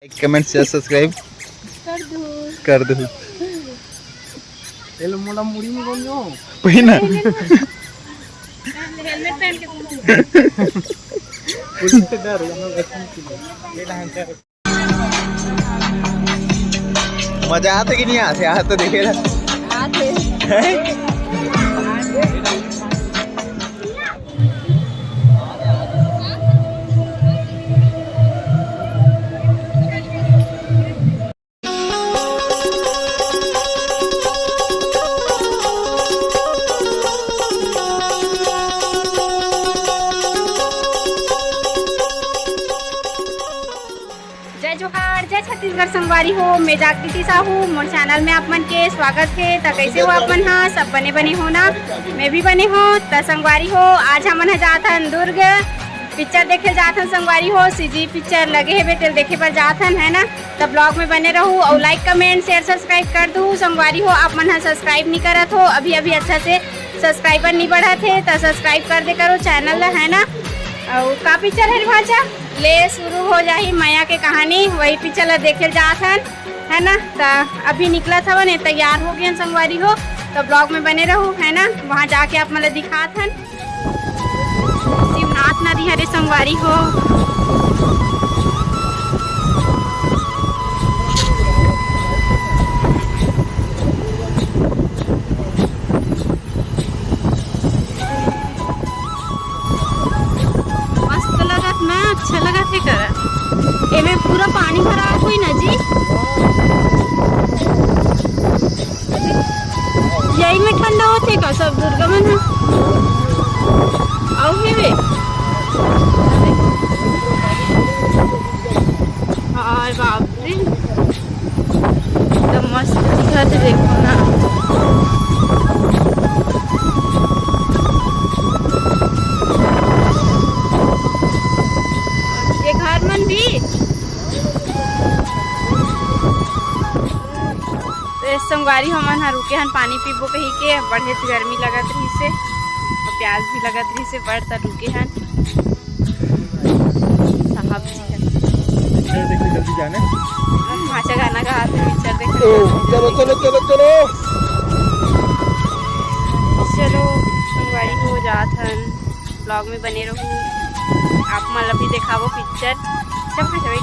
Like comment share subscribe कर दो L मोला मुड़ी में कौन जो पहिना हेलमेट पहन के पुलिस से डर हम बचने के लिए मजा आता कि नहीं आते तो देखे आते जय जोहार जय छत्तीसगढ़ संगवारी हो। मैं जागृति साहू मोर चैनल में आप मन के स्वागत है। तो कैसे हो आप मन? हाँ, सब बने हो ना? मैं भी बने हो। तो संगवारी हो, आज हमन जात हन दुर्ग पिक्चर देखे जात हन। संगवारी हो, सीजी पिक्चर लगे है बेटे देखे पर जात हन, है ना? तो ब्लॉग में बने रहूँ और लाइक कमेंट शेयर सब्सक्राइब कर दूँ। संगवारी हो, आप मन सब्सक्राइब नहीं करत हो, अभी अच्छा से सब्सक्राइबर नहीं बढ़ा थे तो सब्सक्राइब कर दे करो चैनल, है ना? और का पिक्चर है भाषा ले शुरू हो जाही माया के कहानी, वही पिक्चर देखे जात हन, है ना? तो अभी निकला था वो तैयार हो गए संगवारी हो। तो ब्लॉग में बने रहो, है ना? वहाँ जाके आप मतलब दिखात हन शिवनाथ नदी हरे संगवारी हो। अच्छा लगा थे कर एमे पूरा पानी भरा हुई ना जी, यही में ठंडा होते का सब दुर्गा मन आओ हेवे और बाप रे तो मस्त दिखत देखो ना। घर मन भी संगवारी हमन ह रुके हन पानी पीबो कही के, बढ़े गर्मी लगत रही से और प्यास भी लगत रही से बढ़ त रुके हन। साहब जी पिक्चर देखने जल्दी जाने भाषा गाना का हाथ पिक्चर देख चलो चलो चलो चलो चलो संगवारी हो जात हन। ब्लॉग में बने रहूँ, आप मन अभी दिखावो पिक्चर सब कुछ भाई।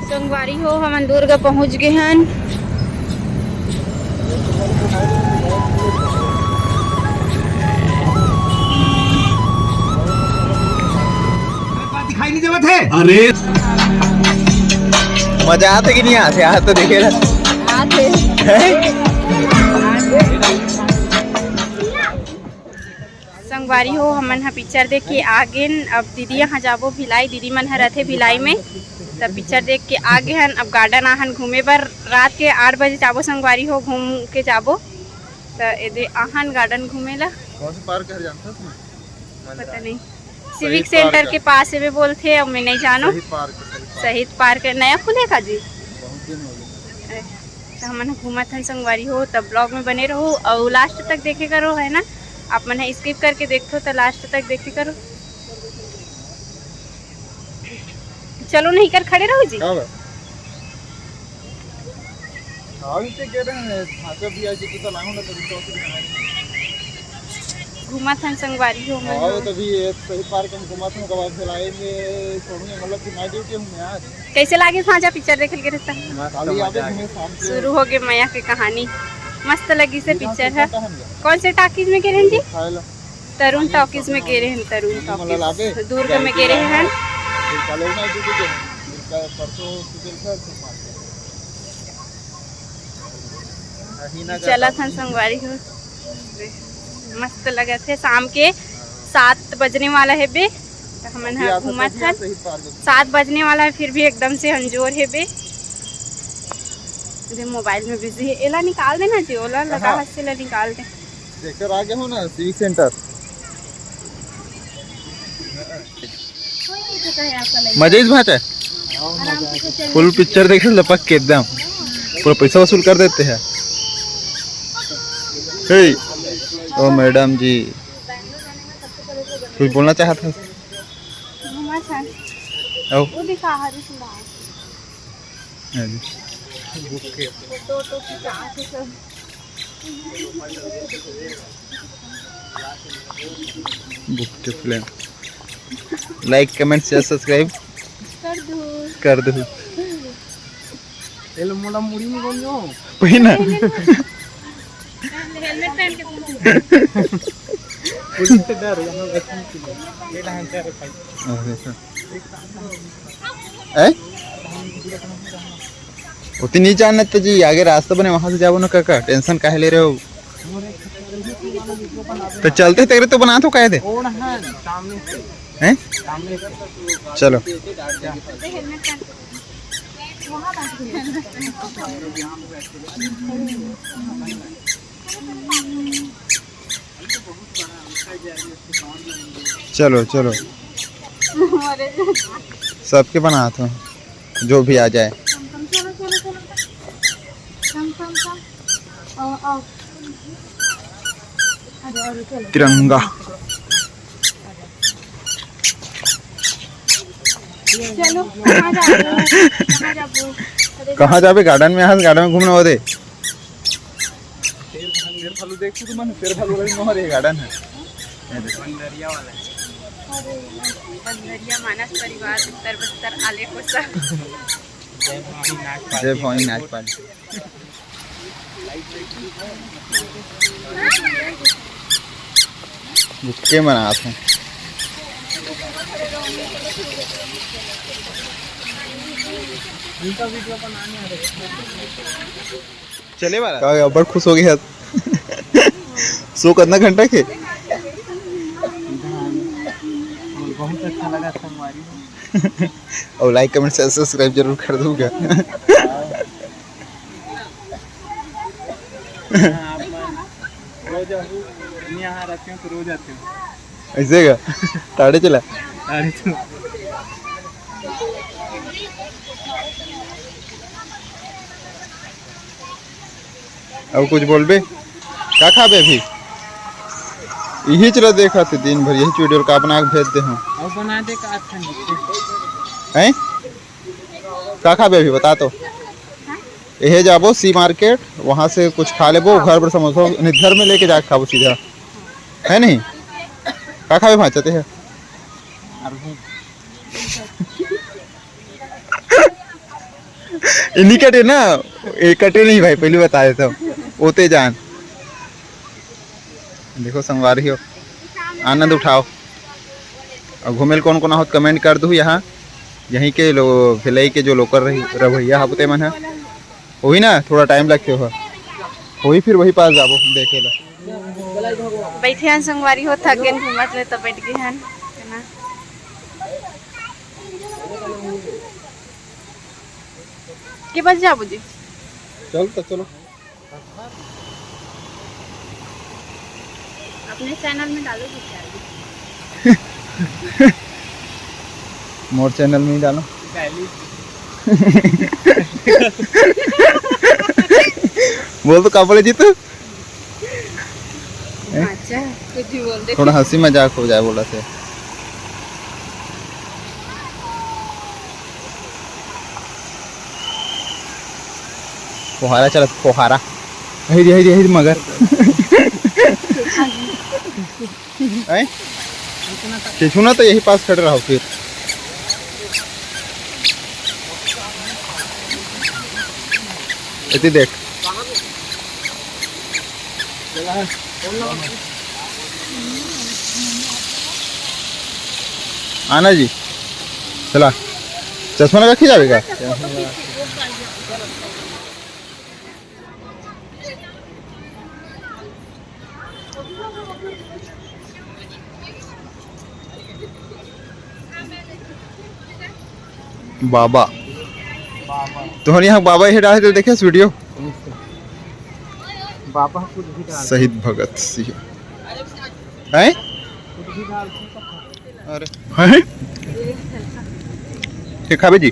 संगवारी हो, हम दुर्ग पहुंच गए हैं। दिखाई नहीं देवत है। अरे मजा आता कि नहीं आते तो देखे संगवारी हो, हमन हा पिक्चर देख के आ गए। अब दीदी यहाँ जाबो भिलाई, दीदी मन ह रहते भिलाई में। तब पिक्चर देख के आ गए हन। अब गार्डन आहन घूमे बर, रात के 8 बजे जाबो संगवारी हो, घूम के जाबो। तो ये आहन गार्डन घूमे ला। कौन सा पार्क है जानता तुम? पता नहीं, सिविक सेंटर के पास है बोलते, अब मैं नहीं जानो। शहीद पार्क नया खुले का जी, तो हमन घूमत हन संगवारी हो। तब ब्लॉग में बने रहो और लास्ट तक देखे करो, है ना? आप मन स्किप करके देखो तो लास्ट तक देखे करो। चलो नहीं कर खड़े रहो जी। घूमत हन संगवारी हो कैसे लागे भाजा पिक्चर देख के रहता शुरू हो गए माया की कहानी। मस्त लगी से पिक्चर है। कौन से टॉकीज में गिरे जी? तरुण टॉकीज में गिरे हैं। तरुण टॉकीज दुर्ग में गिरे हैं। चला था संगवारी हो, मस्त लगा थे। शाम के 7 बजने वाला है बे, हमन घूमा था 7 बजने वाला है, फिर भी एकदम से अंजोर है बे। मोबाइल में बिजी है, एला निकाल देना जी, ओला लगा हाथ से ला निकाल दे। देखकर आगे हो ना सिविक सेंटर। मजा इस बात है, फुल पिक्चर देखे लपक के एकदम पूरा पैसा वसूल कर देते हैं। ओ मैडम जी कुछ बोलना चाहा था? ओ वो दिखा हरी सुना हाँ जी। तो सब बुक के film like comment share subscribe कर दो। ये लो मोला मुड़ी में कौन जो पहिना हेलमेट पहन के पुलिस से डर यहाँ बचने के लिए ये लहन से रखाई उतनी नहीं जानते तो जी आगे रास्ता बने वहां से जाओ ना काका, टेंशन काहे ले रहे हो? तो चलते तेरे तो बना तो कह दे और है सामने से हैं? सामने से चलो हेलमेट पहन वहां चलो चलो सबके बना तो जो भी आ जाए। तिरंगा चलो कहाँ जाबे? गार्डन में, यहाँ गार्डन में घूमने होते देखो तो मन तेरे भालू गई गार्डन है बंदरिया वाला बंदरिया मानस परिवार उत्तर बस्तर आले कोसा जय भवानी नाच पाली बुक्के मना थे इनका वीडियो बनाने आ रहे चले वाला बड़ खुश हो गया सो कितना घंटा के बहुत अच्छा लगा संगवारी और लाइक कमेंट शेयर सब्सक्राइब जरूर कर दूंगा। रोज यहाँ रहते हो तो रोज आते हो ऐसे का ताड़े चला अरे तो अब कुछ बोल बे क्या खाबे अभी? यही चला देखा थे दिन भर यही वीडियो का बना के भेज दे हम अब बना दे का अच्छा हैं। क्या खाबे अभी बता तो? यही जाबो सी मार्केट, वहाँ से कुछ खा लेबो, घर पर समोसा घर में लेके जाके खाबो सीधा, है नहीं? क्या खाबे वहाँ चाहते हैं? इन्हीं कटे ना, एक कटे नहीं भाई, पहले बता देता हूँ ओते जान। देखो संगवारी हो, आनंद उठाओ और घूमेल कौन कौन हो कमेंट कर दो। यहाँ यहीं के भिलई के जो लोकल रवैया हापुते मन है वही ना, थोड़ा टाइम लगते हो वही, फिर वही पास जाबो देखे ला। बैठे हन संगवारी हो, थक गए घूमत ले तो बैठ गए हन ना। के बज जाबो जी? चल तो चलो अपने चैनल में डालो मोर चैनल में ही डालो। बोल तो का बोले जी तू? अच्छा कुछ भी बोल दे। थोड़ा हंसी मजाक हो जाए बोला से। फुहारा चला फुहारा है मगर ना तो यही पास खड़े रहो फिर। इतनी देख आना जी, चला चश्मा लगा के जाएगा। बाबा तुम्हारे यहाँ बाबा ही डाले तो देखे वीडियो। बाबा कुछ भी डाल शहीद भगत सिंह हैं? कुछ भी डाल अरे हैं ये खाबे जी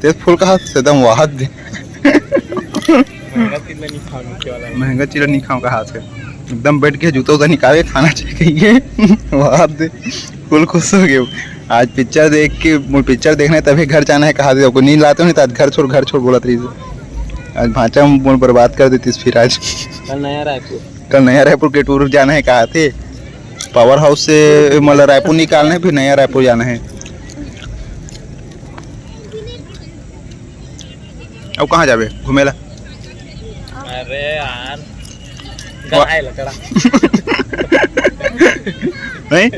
तेज फूल का हाथ एकदम वाहत दे। महंगा चिल्ला नहीं खाऊंगा महंगा चिल्ला नहीं खाऊंगा हाथ से एकदम बैठ के जूता उता निकाल के खाना चाहिए वहाँ दे फुल खुश हो गए। आज पिक्चर देख के पिक्चर देखने तभी घर जाना है कहा दे नींद लाते नहीं तो आज घर छोड़ बोला रही से आज भांचा मोड़ बर्बाद कर देती फिर आज कल नया रायपुर के टूर जाना है कहा थे पावर हाउस से मतलब रायपुर निकालना है फिर नया रायपुर जाना है। अब कहाँ जावे घूमेला? अरे यार गलाए लकड़ा नहीं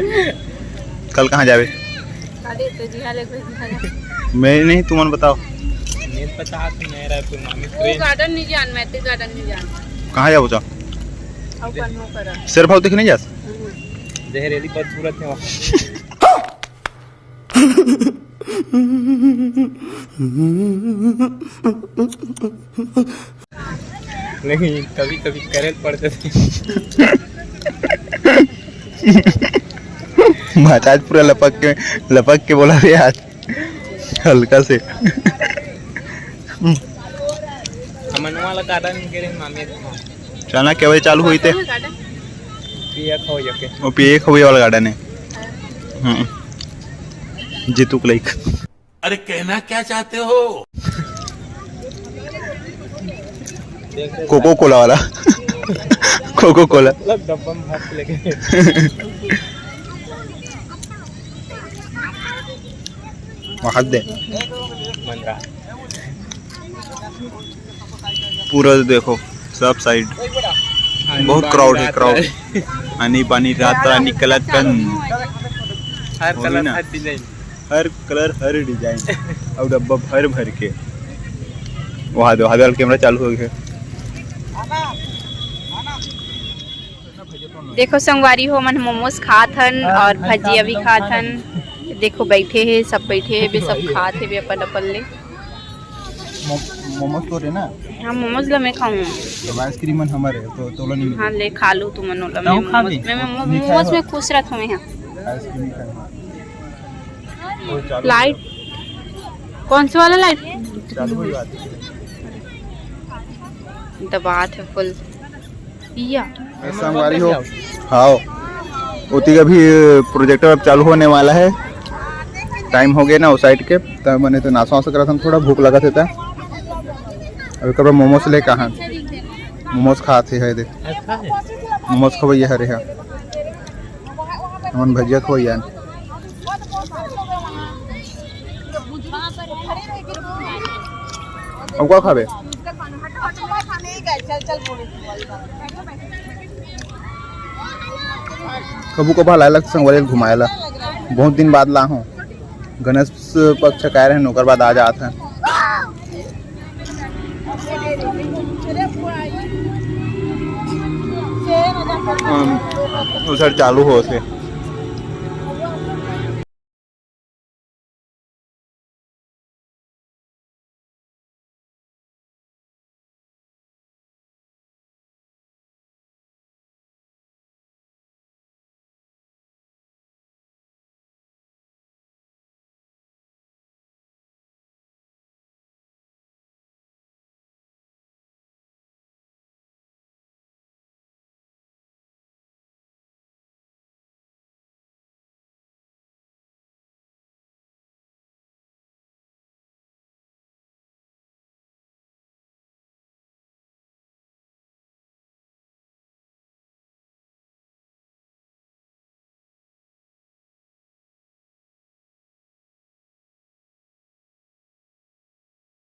कल कहाँ जावे? मैं नहीं तुम बताओ। नींद पे चाहत नया रायपुर मामी ट्रेन गार्डन नहीं जान मैत्री गार्डन नहीं जान कहाँ जाओ तो अब कन्हो करा सिर भाव देखने जा जहरीली बदसूरत है वहाँ नहीं कभी कभी करेल पड़ते थे आज पूरा लपक के बोला रे आज हल्का से हमन वाला गार्डन के रे मामी चलना क्या बजे चालू हुई थे पिया खो जाके वो पिए खवे वाला गार्डन है जीतू लाइक। अरे कहना क्या चाहते हो? कोको कोला वाला कोको कोला मतलब डब्बा में हाथ लेके वहाँ दे मन रहा पूरा देखो सब साइड बहुत क्राउड है क्राउड आनी पानी रात निकला कन हर वही कलर ना। हर डिजाइन हर कलर हर डिजाइन और डब्बा भर भर के वहाँ दो हाथ कैमरा चालू हो गया। देखो संगवारी हो मन मोमोज खात हन और भजिया भी खात हन। देखो बैठे हैं सब बैठे हैं भी सब खात है भी अपन अपन ले। मोमोज तो रे ना हाँ मोमोज ला मैं खाऊँ तो आइसक्रीम मन हमारे तो तोला नहीं हाँ ले खा लूँ तुम मनोला ताऊ खा ली। मैं मोमोज में खुश रहता हूँ यहाँ। आइसक्रीम खाना लाइट कौन सा वाला लाइट चालू हुई बात दबात है फुल या संगवारी हो हाँ उती का भी प्रोजेक्टर अब चालू होने वाला है। टाइम हो गया ना उस साइड के तब मैंने तो नाश्ता वास्ता करा था थोड़ा भूख लगा था अभी कब मोमोज ले कहाँ मोमोज खाते है देख मोमोज खवैया हरे है हमन भजिया खवैया अब क्या खावे कबू कबा लायला संगवारी घुमाएला बहुत दिन बाद ला हूँ गणेश पक्ष कह रहे हैं ओकर बाद आ जाते हैं उधर चालू हो से